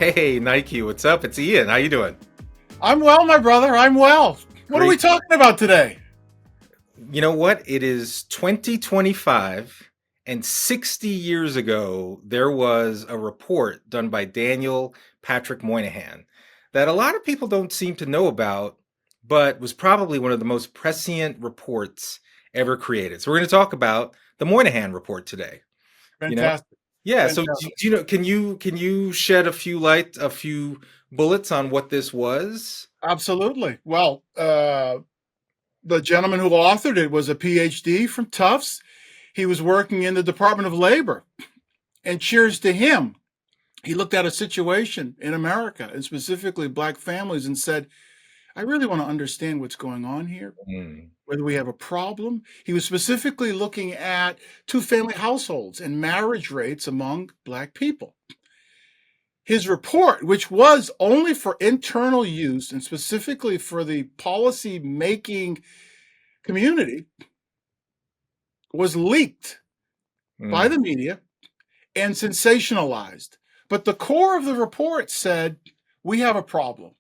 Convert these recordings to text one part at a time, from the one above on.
Hey, Nike, what's up? It's Ian. How you doing? I'm well, my brother. I'm well. What are we Great. talking about today? You know what? It is 2025, and 60 years ago, there was a report done by Daniel Patrick Moynihan that a lot of people don't seem to know about, but was probably one of the most prescient reports ever created. So we're going to talk about the Moynihan Report today. You know? Fantastic. Yeah. So Fantastic. do you know? Can you shed a few bullets on what this was? Absolutely. Well, the gentleman who authored it was a PhD from Tufts. He was working in the Department of Labor. And cheers to him. He looked at a situation in America and specifically black families and said, I really want to understand what's going on here, Mm, whether we have a problem. He was specifically looking at two-family households and marriage rates among black people. His report, which was only for internal use and specifically for the policy making community, was leaked by mm. the media and sensationalized. But the core of the report said, we have a problem.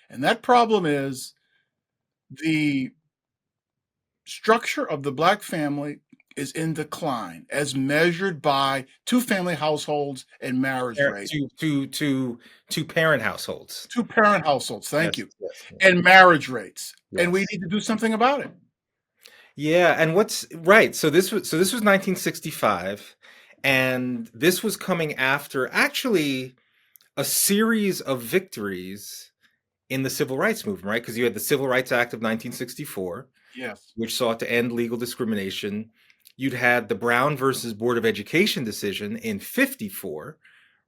And that problem is the structure of the black family is in decline as measured by two-family households and marriage rate. Two parent households. Two-parent households, thank Yes, you, yes, and marriage rates. And we yes. need to do something about it. Yeah, and what's right? So this was 1965, and this was coming after actually a series of victories in the civil rights movement, right? Because you had the Civil Rights Act of 1964, Yes. which sought to end legal discrimination. You'd had the Brown versus Board of Education decision in 54,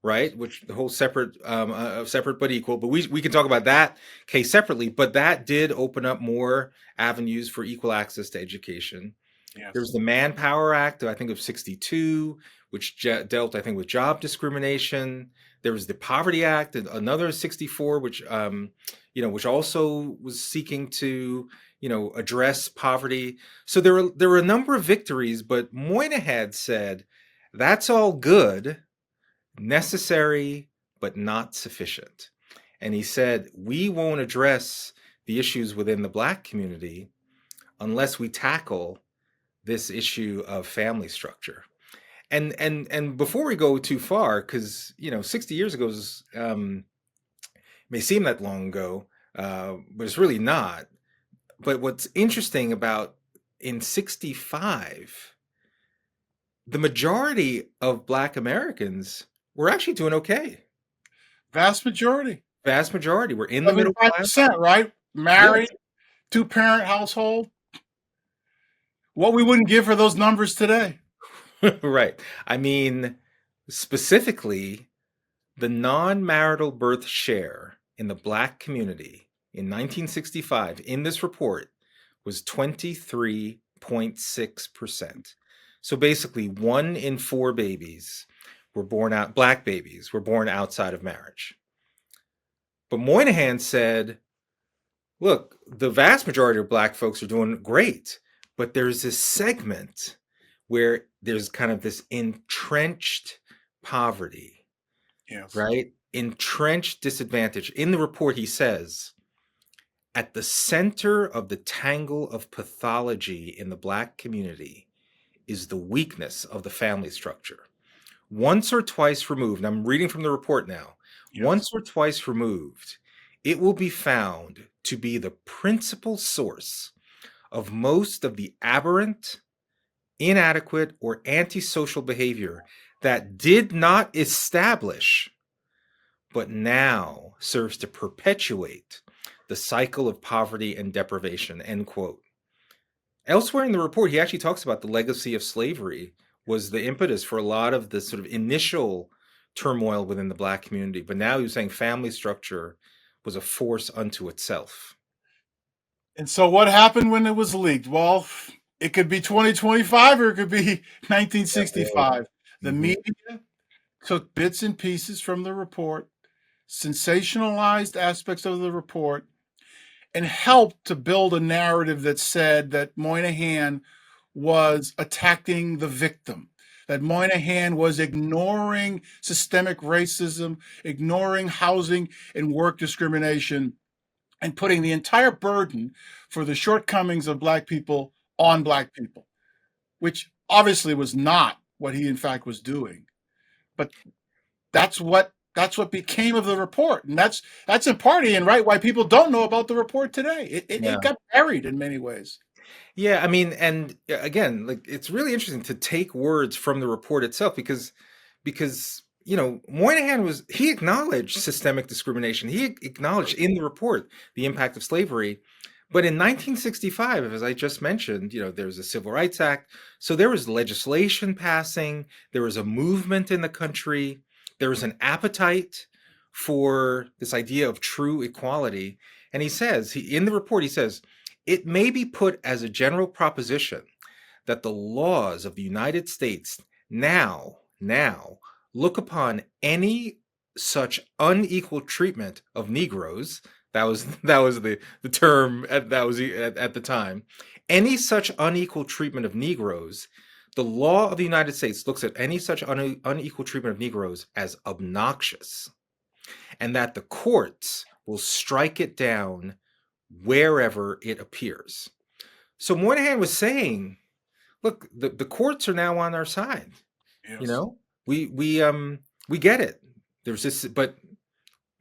right? Which the whole separate but equal. But we can talk about that case separately. But that did open up more avenues for equal access to education. There was Yes. the Manpower Act, I think of 62, which dealt, I think, with job discrimination. There was the Poverty Act, another 64, which also was seeking to, address poverty. So there were a number of victories, but Moynihan said, that's all good, necessary, but not sufficient. And he said, we won't address the issues within the Black community unless we tackle this issue of family structure. And before we go too far, because 60 years ago may seem that long ago, but it's really not. But what's interesting about in 65, the majority of Black Americans were actually doing okay. Vast majority. Vast majority were in the middle class. 75%, right? Married, Yes, two-parent household. What we wouldn't give for those numbers today. right. I mean, specifically, the non-marital birth share in the Black community in 1965 in this report was 23.6%. So basically, 1 in 4 babies Black babies were born outside of marriage. But Moynihan said, look, the vast majority of Black folks are doing great, but there's this segment where there's kind of this entrenched poverty, Yes. right? Entrenched disadvantage. In the report, he says, at the center of the tangle of pathology in the Black community is the weakness of the family structure. Once or twice removed, and I'm reading from the report now, Yes. once or twice removed, it will be found to be the principal source of most of the aberrant, inadequate, or antisocial behavior that did not establish but now serves to perpetuate the cycle of poverty and deprivation, end quote. Elsewhere in the report, he actually talks about the legacy of slavery was the impetus for a lot of the sort of initial turmoil within the Black community. But now he was saying family structure was a force unto itself. And so what happened when it was leaked? Well, it could be 2025 or it could be Yeah. 1965. The Mhm. media took bits and pieces from the report, sensationalized aspects of the report, and helped to build a narrative that said that Moynihan was attacking the victim, that Moynihan was ignoring systemic racism, ignoring housing and work discrimination, and putting the entire burden for the shortcomings of Black people on Black people, which obviously was not what he in fact was doing. But that's what became of the report, and that's in part, Ian, right, why people don't know about the report today. It Yeah. got buried in many ways. Yeah, I mean, and again, like it's really interesting to take words from the report itself because Moynihan he acknowledged systemic discrimination. He acknowledged in the report the impact of slavery. But in 1965, as I just mentioned, there was a Civil Rights Act. So there was legislation passing, there was a movement in the country, there was an appetite for this idea of true equality. And in the report, he says, it may be put as a general proposition that the laws of the United States now look upon any such unequal treatment of Negroes. That was the term at the time. Any such unequal treatment of Negroes, the law of the United States looks at any such unequal treatment of Negroes as obnoxious, and that the courts will strike it down wherever it appears. So Moynihan was saying, look, the courts are now on our side. You Yes. know, we get it. There's this, but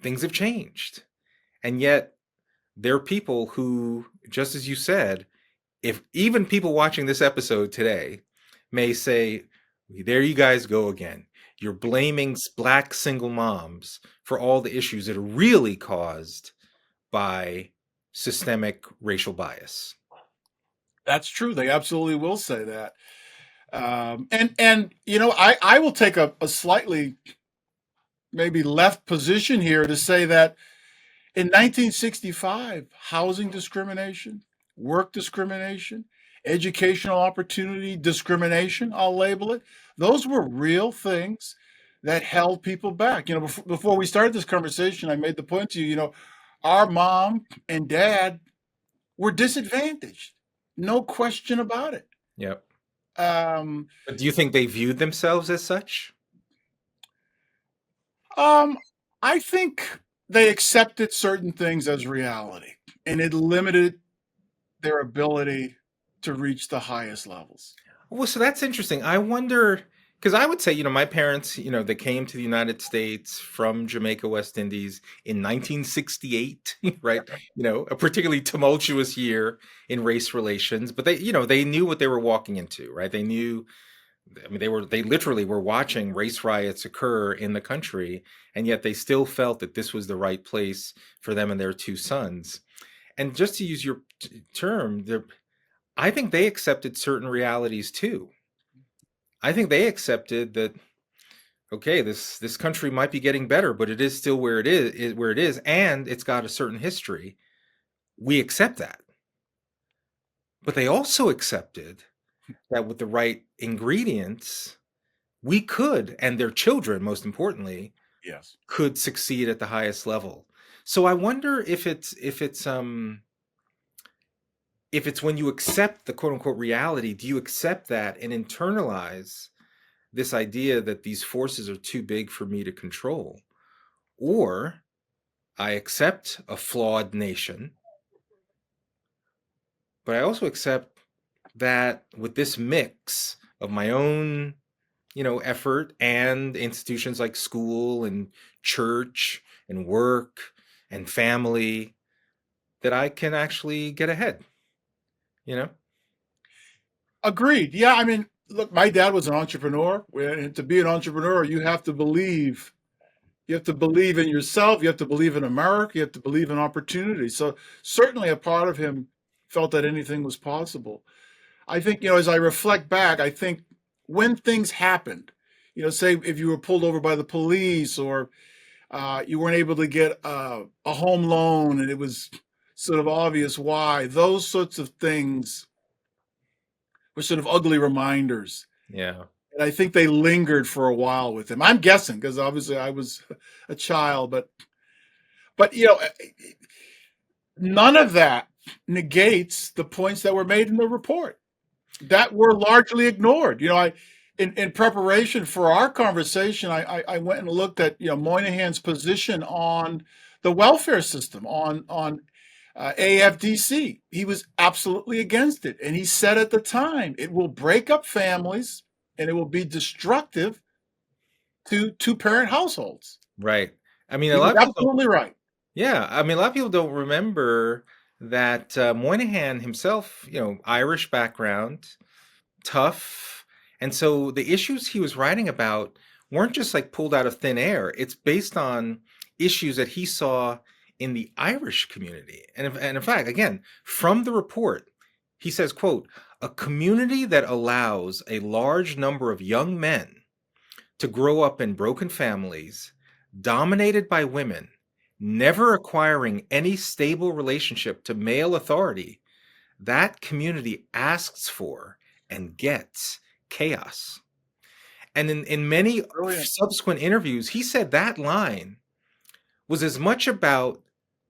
things have changed, and yet there are people who, just as you said, if even people watching this episode today may say, "There you guys go again. You're blaming Black single moms for all the issues that are really caused by systemic racial bias." That's true. They absolutely will say that. And I will take a slightly maybe left position here to say that in 1965, housing discrimination, work discrimination, educational opportunity discrimination, I'll label it, those were real things that held people back. Before we started this conversation, I made the point to you, our mom and dad were disadvantaged. No question about it. Yep. Um, But do you think they viewed themselves as such? um, I think they accepted certain things as reality, and it limited their ability to reach the highest levels. Well, so that's interesting. I wonder, because I would say, my parents, they came to the United States from Jamaica, West Indies in 1968, right? A particularly tumultuous year in race relations, but they knew what they were walking into, right? They knew, I mean, they literally were watching race riots occur in the country, and yet they still felt that this was the right place for them and their two sons. And just to use your term, I think they accepted certain realities too. I think they accepted that, okay, this country might be getting better, but it is still where it is, and it's got a certain history. We accept that. But they also accepted that with the right ingredients, we could, and their children, most importantly, Yes. could succeed at the highest level. So I wonder if it's when you accept the quote unquote reality, do you accept that and internalize this idea that these forces are too big for me to control? Or I accept a flawed nation, but I also accept that with this mix of my own, effort and institutions like school and church and work and family, that I can actually get ahead, you know? Agreed. Yeah, I mean, look, my dad was an entrepreneur. And to be an entrepreneur, you have to believe. You have to believe in yourself. You have to believe in America. You have to believe in opportunity. So certainly a part of him felt that anything was possible. I think, as I reflect back, I think when things happened, say if you were pulled over by the police or you weren't able to get a home loan and it was sort of obvious why, those sorts of things were sort of ugly reminders. Yeah. And I think they lingered for a while with him. I'm guessing because obviously I was a child, but none of that negates the points that were made in the report that were largely ignored. in preparation for our conversation, I went and looked at, Moynihan's position on the welfare system, on AFDC. He was absolutely against it, and he said at the time it will break up families and it will be destructive to two-parent households. Right. I mean, a He lot was of people don't. absolutely right. Yeah, I mean, a lot of people don't remember that Moynihan himself, Irish background, tough. And so the issues he was writing about weren't just like pulled out of thin air. It's based on issues that he saw in the Irish community. And in fact, again, from the report, he says, quote, a community that allows a large number of young men to grow up in broken families, dominated by women, never acquiring any stable relationship to male authority, that community asks for and gets chaos. And in many Brilliant. subsequent interviews, he said that line was as much about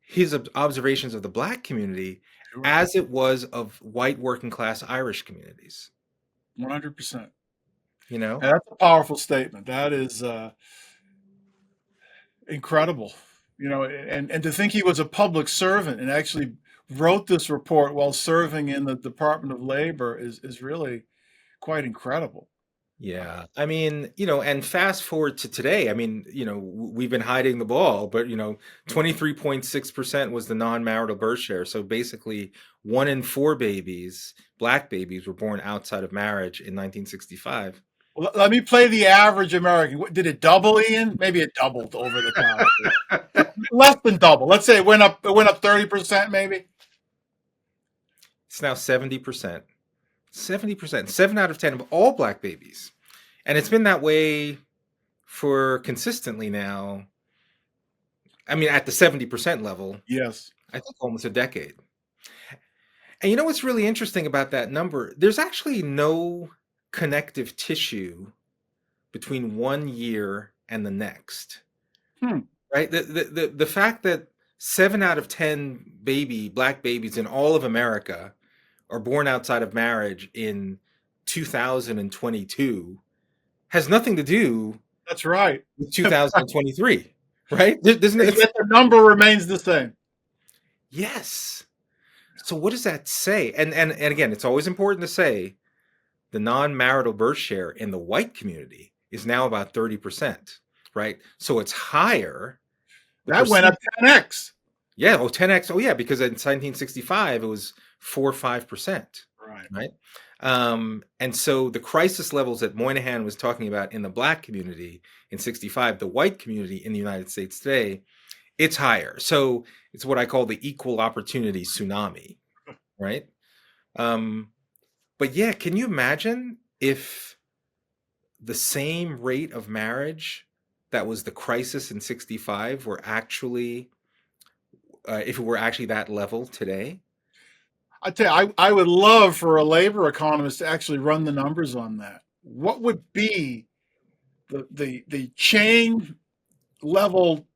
his observations of the black community Sure. as it was of white working class Irish communities. 100%. You know? And that's a powerful statement. That is incredible. And to think he was a public servant and actually wrote this report while serving in the Department of Labor is really quite incredible. Yeah. I mean, and fast forward to today, I mean, we've been hiding the ball, but, 23.6% was the non-marital birth share. So basically, one in four babies, black babies, were born outside of marriage in 1965. Well, let me play the average American. Did it double, Ian? Maybe it doubled over the time. Less than double. Let's say it went up. It went up 30%, maybe. It's now 70%. 70%. 7 out of 10 of all black babies. And it's been that way for consistently now. I mean, at the 70% level, Yes. I think almost a decade. And you know what's really interesting about that number? There's actually no connective tissue between 1 year and the next, Hmm. right? The fact that 7 out of 10 black babies in all of America are born outside of marriage in 2022 has nothing to do That's right. with 2023, right? Doesn't And it? yet the number remains the same. Yes. So what does that say? And again, it's always important to say the non-marital birth share in the white community is now about 30%, right? So it's higher. The That went percent, up 10x. yeah, 10x. Oh yeah, because in 1965 it was 4 or 5%, Right. right? And so the crisis levels that Moynihan was talking about in the black community in 65, the white community in the United States today, it's higher. So it's what I call the equal opportunity tsunami, right? Um, but yeah, can you imagine if the same rate of marriage that was the crisis in 65 were actually, if it were actually that level today? I tell you, I would love for a labor economist to actually run the numbers on that. What would be the chain level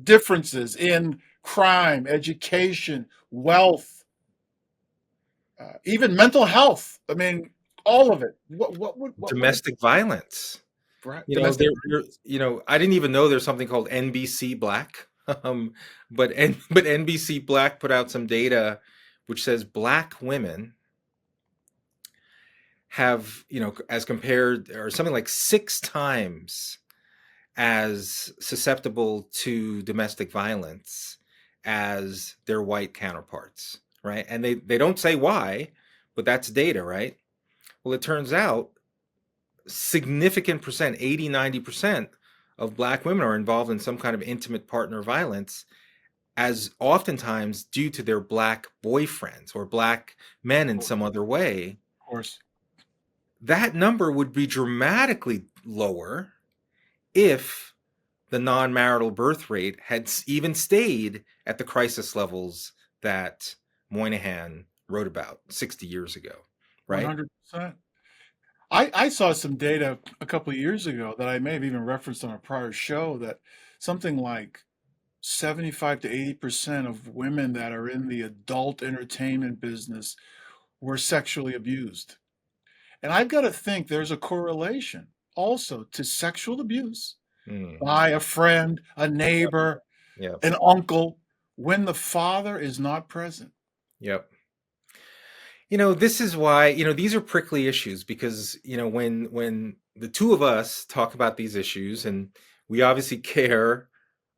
differences in crime, education, wealth, even mental health? I mean, all of it. What would it Domestic violence. be? Right. You know, Domestic. I didn't even know there's something called NBC Black. But NBC Black put out some data which says black women have, as compared, or something like 6 times as susceptible to domestic violence as their white counterparts, right? And they don't say why, but that's data, right? Well, it turns out significant percent, 80, 90% of black women are involved in some kind of intimate partner violence, as oftentimes due to their black boyfriends or black men in some other way. Of course. That number would be dramatically lower if the non-marital birth rate had even stayed at the crisis levels that Moynihan wrote about 60 years ago, right? 100%. I saw some data a couple of years ago that I may have even referenced on a prior show that something like 75 to 80% of women that are in the adult entertainment business were sexually abused. And I've got to think there's a correlation also to sexual abuse Mm. by a friend, a neighbor, Yep. an uncle, when the father is not present. Yep. This is why, these are prickly issues because, when the two of us talk about these issues, and we obviously care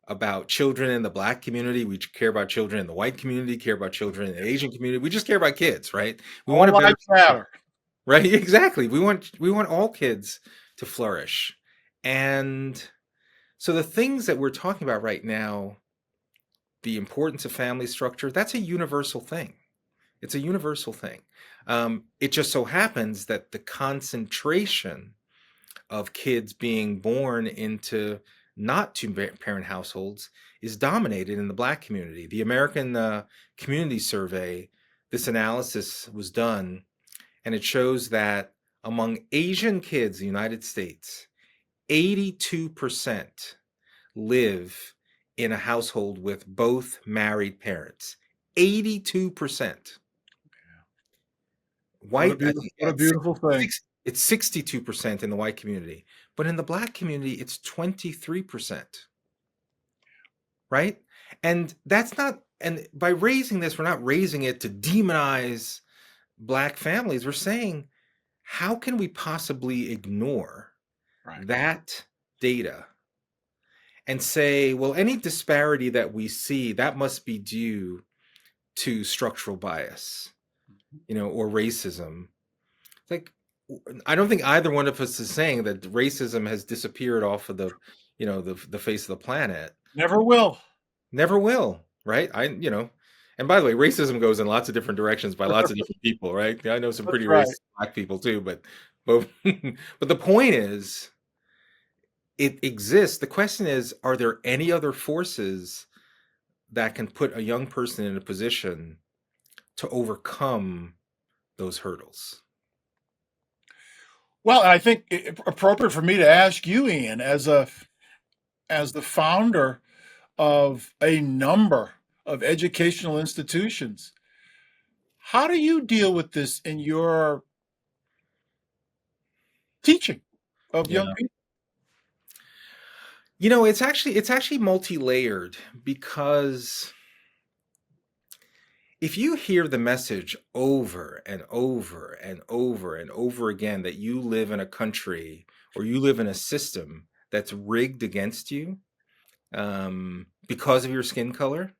about children in the Black community, we care about children in the white community, care about children in the Asian community, we just care about kids, right? We want All a better lives future, matter. right? Exactly. We want all kids to flourish. And so the things that we're talking about right now, the importance of family structure, that's a universal thing. It's a universal thing. It just so happens that the concentration of kids being born into not two-parent households is dominated in the Black community. The American Community Survey, this analysis was done, and it shows that among Asian kids in the United States, 82% live in a household with both married parents. 82%. White, I think What a beautiful thing. it's 62% in the white community, but in the Black community, it's 23%, right? And that's not, and by raising this, we're not raising it to demonize Black families. We're saying, how can we possibly ignore Right. that data and say, well, any disparity that we see, that must be due to structural bias, or racism. Like, I don't think either one of us is saying that racism has disappeared off of the face of the planet. Never will. Never will, right? And by the way, racism goes in lots of different directions by lots of different people, right? I know some That's pretty right. racist Black people too, but but the point is, it exists. The question is, are there any other forces that can put a young person in a position to overcome those hurdles? Well, I think appropriate for me to ask you, Ian, as the founder of a number of educational institutions, how do you deal with this in your teaching of young Yeah. people? It's actually multi-layered because if you hear the message over and over and over and over again that you live in a country or you live in a system that's rigged against you, because of your skin color,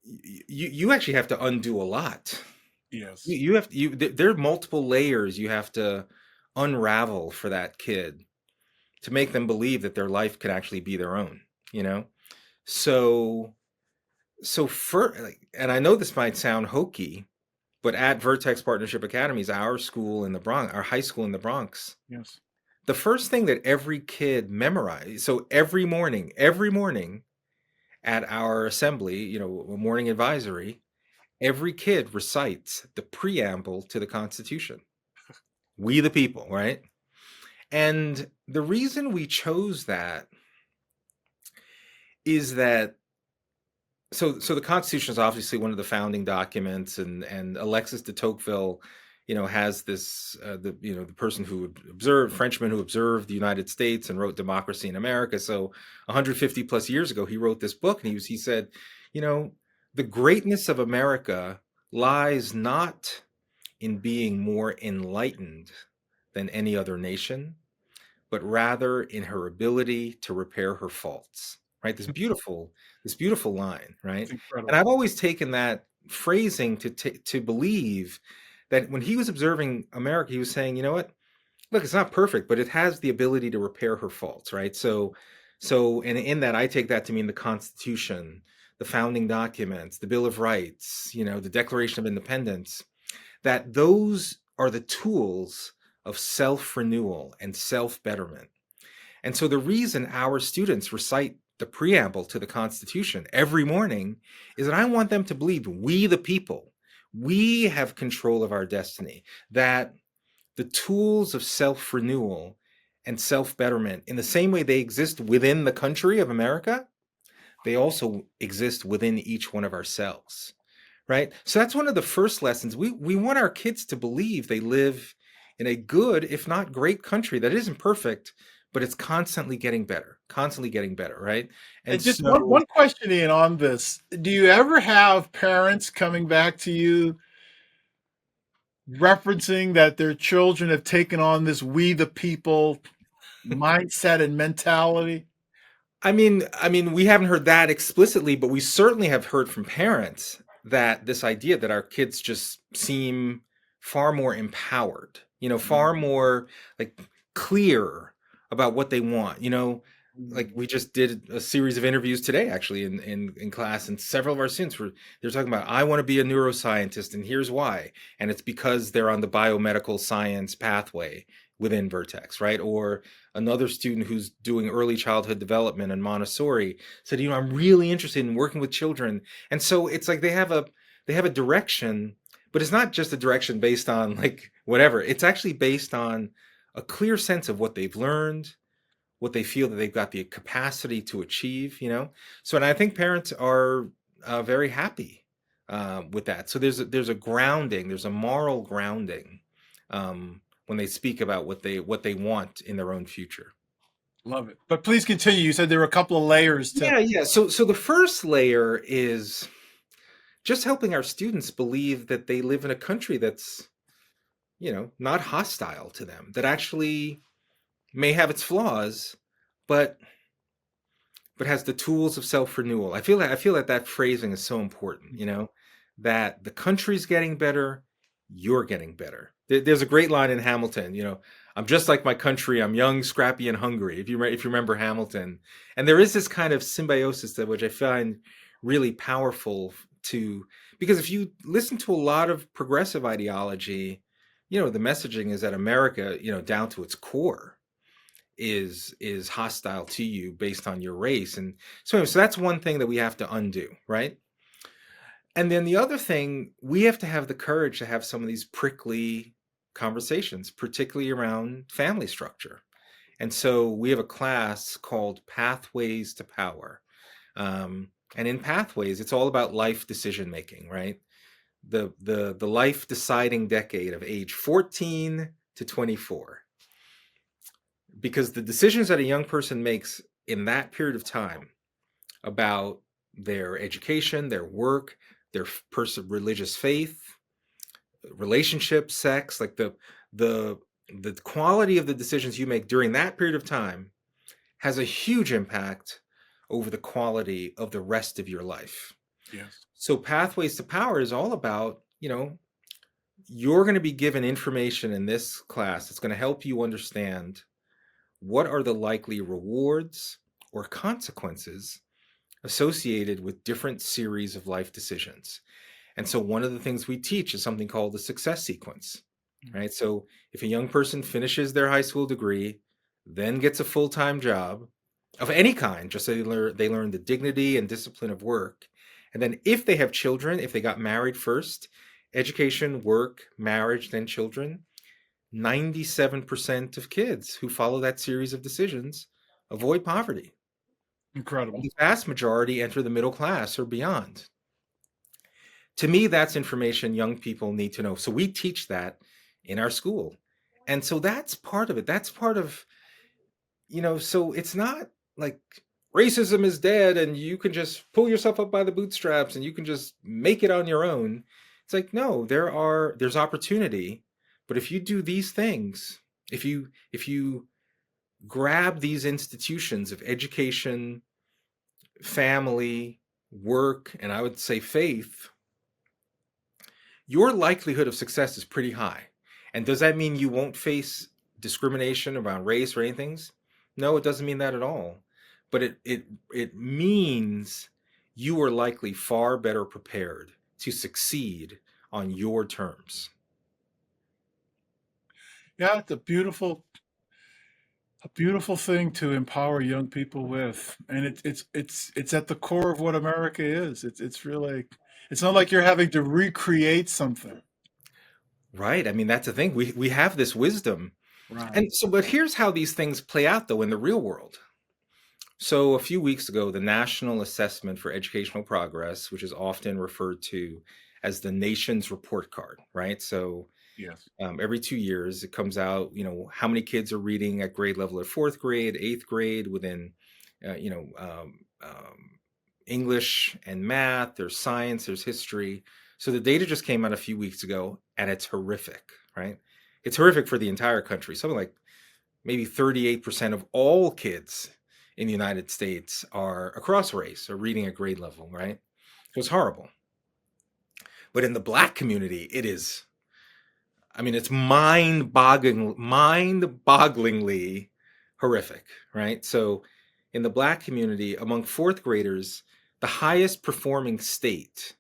you actually have to undo a lot. Yes. You have there are multiple layers you have to unravel for that kid to make them believe that their life could actually be their own, you know? So for like, and I know this might sound hokey, but at Vertex Partnership Academies, our school in the Bronx, our high school in the Bronx, Yes. the first thing that every kid memorized, so every morning at our assembly, a morning advisory, every kid recites the preamble to the Constitution. We the people, right? And the reason we chose that is that so the Constitution is obviously one of the founding documents, and Alexis de Tocqueville, has this the person who observed Frenchman who observed the United States and wrote Democracy in America. So 150 plus years ago, he wrote this book, and he said, you know, the greatness of America lies not in being more enlightened than any other nation, but rather in her ability to repair her faults. Right? This beautiful line, It's right? And incredible. I've always taken that phrasing to believe that when he was observing America, he was saying, you know what? Look, it's not perfect, but it has the ability to repair her faults, right? And in that, I take that to mean the Constitution, the founding documents, the Bill of Rights, the Declaration of Independence, that those are the tools of self-renewal and self-betterment. And so the reason our students recite the preamble to the Constitution every morning is that I want them to believe we, the people, we have control of our destiny, that the tools of self renewal and self betterment, in the same way they exist within the country of America, they also exist within each one of ourselves. Right? So that's one of the first lessons. We want our kids to believe they live in a good, if not great country that isn't perfect, but it's constantly getting better, right? And And just one so, question, Ian, on this. Do you ever have parents coming back to you referencing that their children have taken on this we the people mindset and mentality? we haven't heard that explicitly, but we certainly have heard from parents that this idea that our kids just seem far more empowered, far more like clear about what they want, like we just did a series of interviews today actually in class, and several of our students they're talking about, I want to be a neuroscientist and here's why, and it's because they're on the biomedical science pathway within Vertex, right? Or another student who's doing early childhood development in Montessori said, I'm really interested in working with children. And so it's like they have a direction, but it's not just a direction based on like whatever. It's actually based on a clear sense of what they've learned, what they feel that they've got the capacity to achieve. So, and I think parents are very happy with that. So there's a grounding, there's a moral grounding when they speak about what they want in their own future. Love it. But please continue. You said there were a couple of layers to. Yeah. So the first layer is just helping our students believe that they live in a country that's, not hostile to them, that actually may have its flaws, but has the tools of self-renewal. I feel that that phrasing is so important, that the country's getting better, you're getting better. There's a great line in Hamilton, I'm just like my country, I'm young, scrappy, and hungry. If you remember Hamilton. And there is this kind of symbiosis that which I find really powerful to because if you listen to a lot of progressive ideology, the messaging is that America, down to its core is hostile to you based on your race. And so anyway, so that's one thing that we have to undo, right? And then the other thing, we have to have the courage to have some of these prickly conversations, particularly around family structure. And so we have a class called Pathways to Power. And in Pathways, it's all about life decision making, right? The life deciding decade of age 14 to 24. Because the decisions that a young person makes in that period of time about their education, their work, their religious faith, relationship, sex, like the quality of the decisions you make during that period of time has a huge impact over the quality of the rest of your life. Yes. So Pathways to Power is all about, you're going to be given information in this class that's going to help you understand what are the likely rewards or consequences associated with different series of life decisions. And so one of the things we teach is something called the success sequence, right? So if a young person finishes their high school degree, then gets a full-time job of any kind, just so they learn the dignity and discipline of work. And then if they have children, if they got married first, education, work, marriage, then children, 97% of kids who follow that series of decisions avoid poverty. And Incredible. the vast majority enter the middle class or beyond. To me, that's information young people need to know. So we teach that in our school. And so that's part of it. That's part of, so it's not like racism is dead and you can just pull yourself up by the bootstraps and you can just make it on your own. It's like, no, there's opportunity. But if you do these things, if you grab these institutions of education, family, work, and I would say faith, your likelihood of success is pretty high. And does that mean you won't face discrimination around race or anything? No, it doesn't mean that at all. But it means you are likely far better prepared to succeed on your terms. Yeah, it's a beautiful thing to empower young people with, and it's at the core of what America is. It's really, it's not like you're having to recreate something. Right. I mean, that's the thing. We have this wisdom. Right. And so, but here's how these things play out, though, in the real world. So, a few weeks ago, the National Assessment for Educational Progress, which is often referred to as the nation's report card, right? So, Yes. Every 2 years, it comes out. How many kids are reading at grade level at fourth grade, eighth grade, within, English and math. There's science. There's history. So the data just came out a few weeks ago, and it's horrific, right? It's horrific for the entire country. Something like maybe 38% of all kids in the United States are across race are reading at grade level, right? So it's horrible. But in the Black community, it is. I mean, it's mind-bogglingly horrific, right? So, in the Black community, among fourth graders, the highest performing state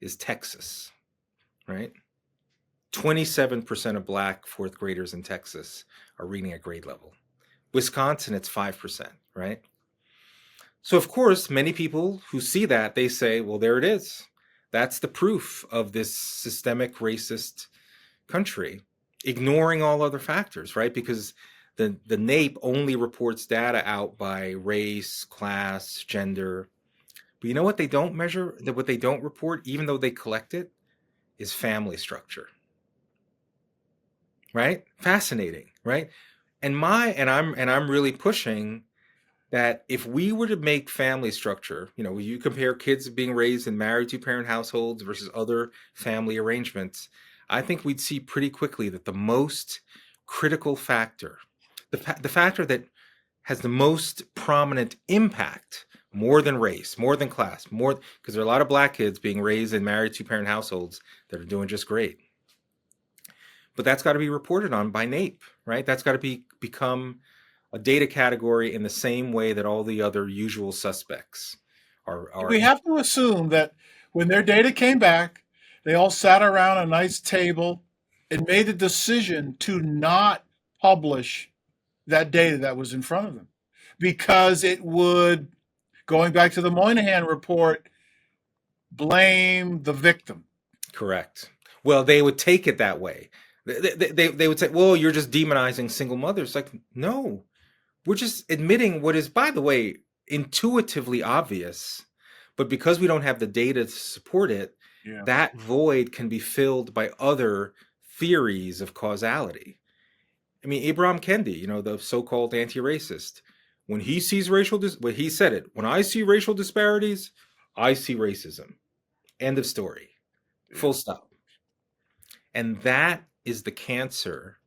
is Texas, right? 27% of Black fourth graders in Texas are reading at grade level. Wisconsin, it's 5%, right? So, of course, many people who see that, they say, well, there it is. That's the proof of this systemic racist country, ignoring all other factors, right? Because the NAEP only reports data out by race, class, gender. But you know what they don't measure, that what they don't report, even though they collect it, is family structure. Right? Fascinating, right? And I'm really pushing that if we were to make family structure, you compare kids being raised in married two-parent households versus other family arrangements, I think we'd see pretty quickly that the most critical factor, the factor that has the most prominent impact, more than race, more than class, more because there are a lot of Black kids being raised in married two-parent households that are doing just great. But that's got to be reported on by NAEP, right? That's got to become a data category in the same way that all the other usual suspects are. We have to assume that when their data came back, they all sat around a nice table and made the decision to not publish that data that was in front of them because it would, going back to the Moynihan Report, blame the victim. Correct. Well, they would take it that way. They would say, well, you're just demonizing single mothers. Like, no, we're just admitting what is, by the way, intuitively obvious, but because we don't have the data to support it, Yeah. that void can be filled by other theories of causality. I mean, Ibram Kendi, the so-called anti-racist, when he sees when he said it, when I see racial disparities, I see racism. End of story. Full stop. And that is the cancer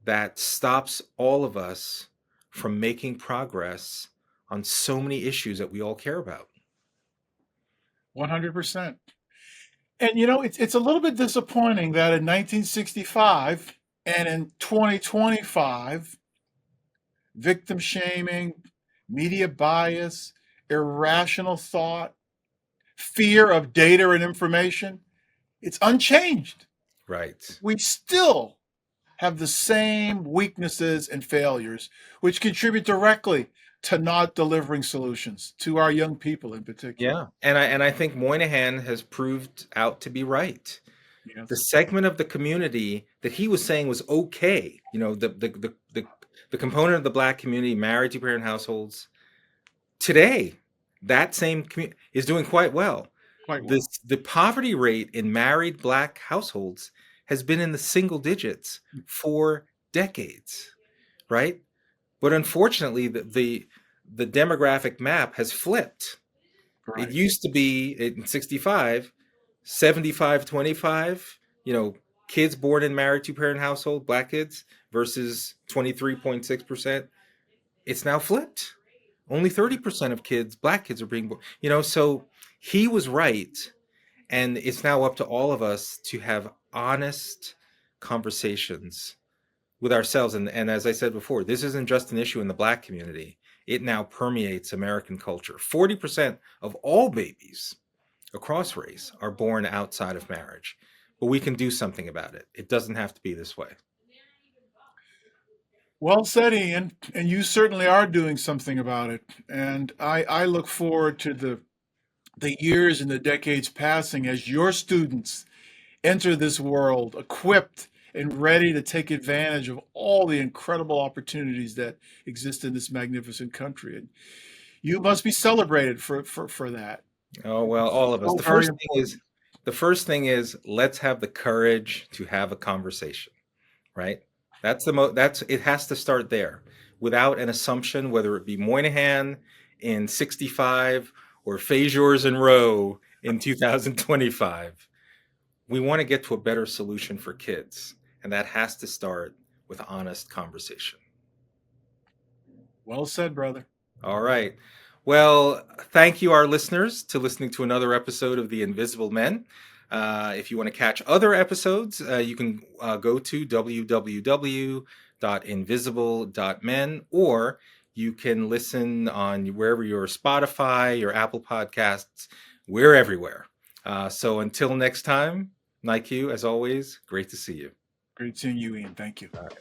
that stops all of us from making progress on so many issues that we all care about. 100%. And it's a little bit disappointing that in 1965 and in 2025, victim shaming, media bias, irrational thought, fear of data and information, it's unchanged. Right. We still have the same weaknesses and failures, which contribute directly to not delivering solutions to our young people in particular. Yeah. And I think Moynihan has proved out to be right. The Yes. segment of the community that he was saying was okay, the component of the Black community, married to parent households, today, that same community is doing quite well. Quite well. The poverty rate in married Black households has been in the single digits for decades, right? But unfortunately, the demographic map has flipped. Right. It used to be in 65, 75-25, kids born in married two-parent household, Black kids, versus 23.6%. It's now flipped. Only 30% of kids, Black kids, are being born. So he was right. And it's now up to all of us to have honest conversations with ourselves. And as I said before, this isn't just an issue in the Black community. It now permeates American culture. 40% of all babies across race are born outside of marriage. But we can do something about it. It doesn't have to be this way. Well said, Ian. And you certainly are doing something about it. And I look forward to the years and the decades passing as your students enter this world equipped and ready to take advantage of all the incredible opportunities that exist in this magnificent country. And you must be celebrated for that. Oh, well, all of us. So The very first thing is important. The first thing is, let's have the courage to have a conversation, right? That's it has to start there, without an assumption, whether it be Moynihan in 65 or Fajors and Rowe in 2025. We want to get to a better solution for kids, and that has to start with honest conversation. Well said, brother. All right. Well, thank you, our listeners, to listening to another episode of The Invisible Men. If you want to catch other episodes, you can go to www.invisible.men, or you can listen on wherever your Spotify, your Apple Podcasts. We're everywhere. So until next time, Nique, as always, great to see you. Great seeing you, Ian. Thank you. All right.